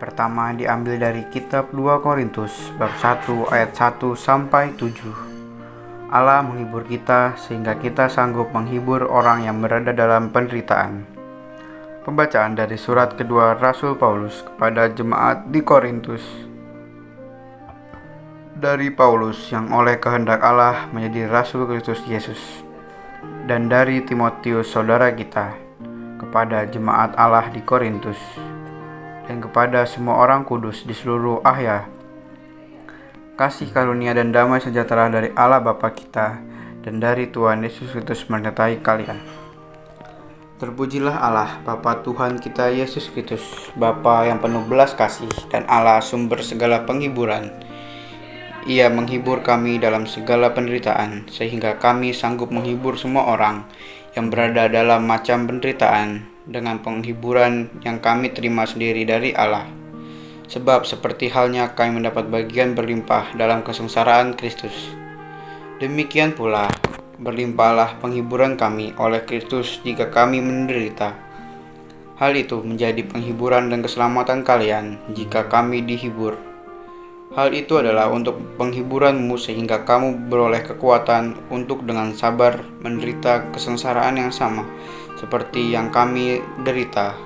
Pertama diambil dari kitab 2 Korintus bab 1 ayat 1 sampai 7. Allah menghibur kita sehingga kita sanggup menghibur orang yang berada dalam penderitaan. Pembacaan dari surat kedua Rasul Paulus kepada jemaat di Korintus. Dari Paulus yang oleh kehendak Allah menjadi Rasul Kristus Yesus, dan dari Timotius saudara kita, kepada jemaat Allah di Korintus, dan kepada semua orang kudus di seluruh Asia. Kasih karunia dan damai sejahtera dari Allah Bapa kita dan dari Tuhan Yesus Kristus menyertai kalian. Terpujilah Allah Bapa Tuhan kita Yesus Kristus, Bapa yang penuh belas kasih dan Allah sumber segala penghiburan. Ia menghibur kami dalam segala penderitaan, sehingga kami sanggup menghibur semua orang yang berada dalam macam penderitaan dengan penghiburan yang kami terima sendiri dari Allah. Sebab seperti halnya kami mendapat bagian berlimpah dalam kesengsaraan Kristus, demikian pula berlimpahlah penghiburan kami oleh Kristus jika kami menderita. Hal itu menjadi penghiburan dan keselamatan kalian jika kami dihibur. Hal itu adalah untuk penghiburanmu sehingga kamu beroleh kekuatan untuk dengan sabar menderita kesengsaraan yang sama seperti yang kami derita.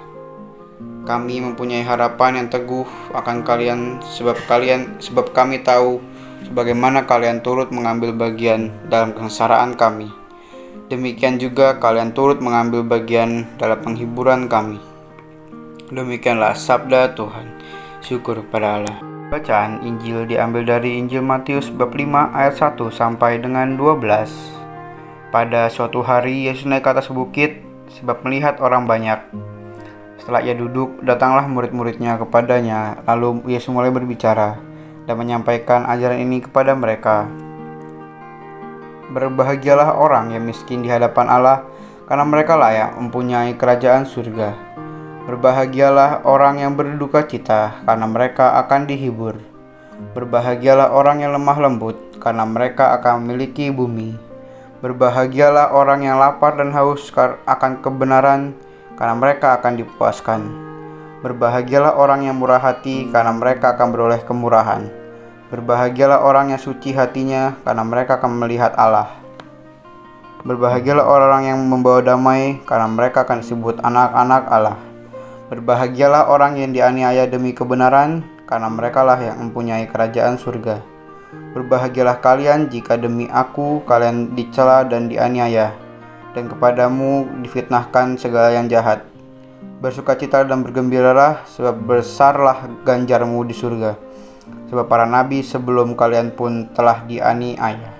Kami mempunyai harapan yang teguh akan kalian sebab kami tahu sebagaimana kalian turut mengambil bagian dalam kesengsaraan kami. Demikian juga kalian turut mengambil bagian dalam penghiburan kami. Demikianlah sabda Tuhan. Syukur kepada Allah. Bacaan Injil diambil dari Injil Matius bab 5 ayat 1 sampai dengan 12. Pada suatu hari Yesus naik ke atas bukit sebab melihat orang banyak. Setelah ia duduk, datanglah murid-muridnya kepadanya. Lalu Yesus mulai berbicara dan menyampaikan ajaran ini kepada mereka. Berbahagialah orang yang miskin di hadapan Allah, karena mereka layak mempunyai kerajaan surga. Berbahagialah orang yang berduka cita, karena mereka akan dihibur. Berbahagialah orang yang lemah lembut, karena mereka akan memiliki bumi. Berbahagialah orang yang lapar dan haus akan kebenaran, karena mereka akan dipuaskan. Berbahagialah orang yang murah hati, karena mereka akan beroleh kemurahan. Berbahagialah orang yang suci hatinya, karena mereka akan melihat Allah. Berbahagialah orang yang membawa damai, karena mereka akan disebut anak-anak Allah. Berbahagialah orang yang dianiaya demi kebenaran, karena merekalah yang mempunyai kerajaan surga. Berbahagialah kalian jika demi aku kalian dicela dan dianiaya, dan kepadamu difitnahkan segala yang jahat. Bersukacita dan bergembiralah, sebab besarlah ganjarmu di surga. Sebab para nabi sebelum kalian pun telah dianiaya.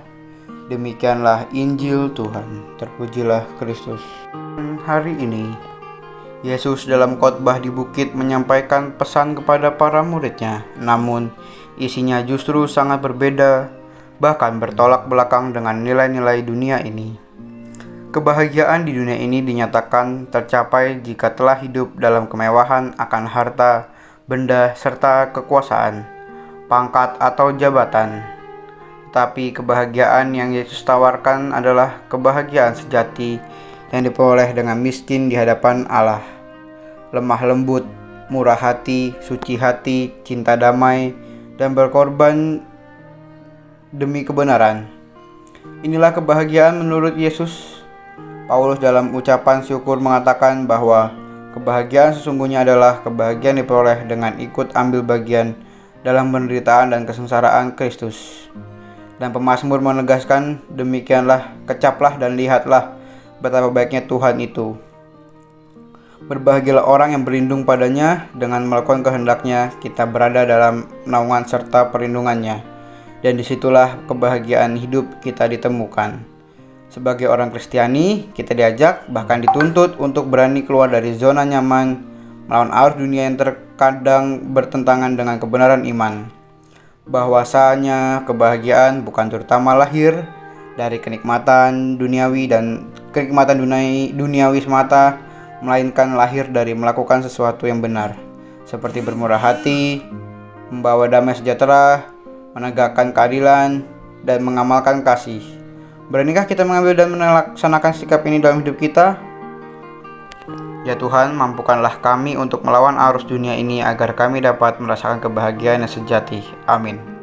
Demikianlah Injil Tuhan. Terpujilah Kristus. Hari ini Yesus dalam khotbah di bukit menyampaikan pesan kepada para muridnya, namun isinya justru sangat berbeda, bahkan bertolak belakang dengan nilai-nilai dunia ini. Kebahagiaan di dunia ini dinyatakan tercapai jika telah hidup dalam kemewahan akan harta, benda, serta kekuasaan, pangkat atau jabatan. Tapi kebahagiaan yang Yesus tawarkan adalah kebahagiaan sejati yang diperoleh dengan miskin di hadapan Allah, lemah lembut, murah hati, suci hati, cinta damai, dan berkorban demi kebenaran. Inilah kebahagiaan menurut Yesus. Paulus dalam ucapan syukur mengatakan bahwa kebahagiaan sesungguhnya adalah kebahagiaan diperoleh dengan ikut ambil bagian dalam penderitaan dan kesengsaraan Kristus. Dan pemazmur menegaskan, demikianlah, kecaplah dan lihatlah betapa baiknya Tuhan itu. Berbahagialah orang yang berlindung padanya, dengan melakukan kehendaknya kita berada dalam naungan serta perlindungannya, dan disitulah kebahagiaan hidup kita ditemukan. Sebagai orang Kristiani, kita diajak bahkan dituntut untuk berani keluar dari zona nyaman, melawan arus dunia yang terkadang bertentangan dengan kebenaran iman. Bahwasanya kebahagiaan bukan terutama lahir dari kenikmatan duniawi dan kenikmatan duniawi semata, melainkan lahir dari melakukan sesuatu yang benar, seperti bermurah hati, membawa damai sejahtera, menegakkan keadilan, dan mengamalkan kasih. Beranikah kita mengambil dan melaksanakan sikap ini dalam hidup kita? Ya Tuhan, mampukanlah kami untuk melawan arus dunia ini agar kami dapat merasakan kebahagiaan yang sejati. Amin.